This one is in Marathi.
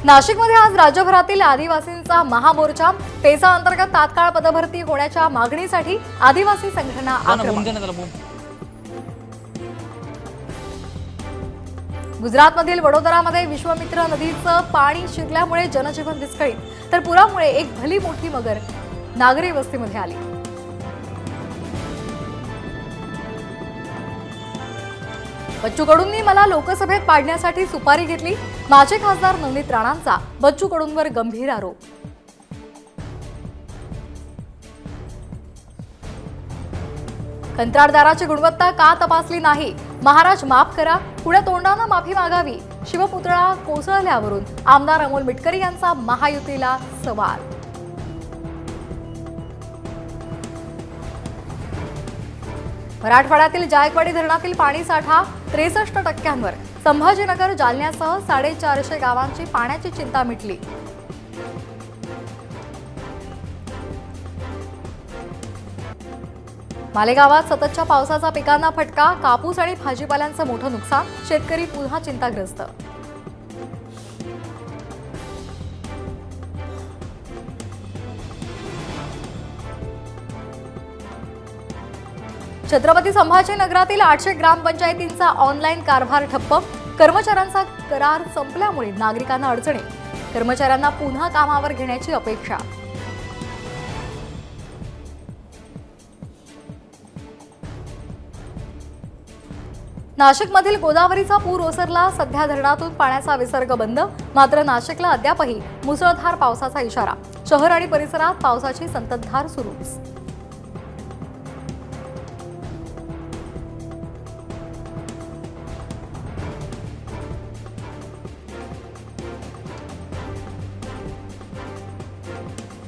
नाशिकमध्ये आज राज्यभरातील आदिवासींचा महामोर्चा। पेसा अंतर्गत तात्काळ पदभरती होण्याच्या मागणीसाठी आदिवासी संघटना आक्रमक। गुजरातमधील वडोदरामध्ये विश्वामित्र नदीचं पाणी शिरल्यामुळे जनजीवन विस्कळीत, तर पुरामुळे एक भली मोठी मगर नागरी वस्तीमध्ये आली। बच्चू कडूंनी मला लोकसभेत पाडण्यासाठी सुपारी घेतली। माजी खासदार नवनीत राणांचा बच्चू कडूंवर गंभीर आरोप। कंत्राटदाराची गुणवत्ता का तपासली नाही? महाराज माफ करा, पुढे तोंडाने माफी मागावी। शिवपुतळा कोसळल्यावरून आमदार अमोल मिटकरी यांचा महायुतीला सवाल। मराठवाड्यातील जायकवाडी धरणातील पाणी साठा 63%। संभाजीनगर जालन्यासह 450 गावांची पाण्याची चिंता मिटली। मालेगावात सततच्या पावसाचा पिकांना फटका, कापूस आणि भाजीपाल्यांचं मोठं नुकसान, शेतकरी पुन्हा चिंताग्रस्त। छत्रपती संभाजीनगरातील 800 ग्रामपंचायतींचा ऑनलाईन कारभार ठप्प। कर्मचाऱ्यांचा करार संपल्यामुळे नागरिकांना अडचणी, कर्मचाऱ्यांना पुन्हा कामावर घेण्याची अपेक्षा। नाशिकमधील गोदावरीचा पूर ओसरला, सध्या धरणातून पाण्याचा विसर्ग बंद, मात्र नाशिकला अद्यापही मुसळधार पावसाचा इशारा। शहर आणि परिसरात पावसाची संततधार सुरूच।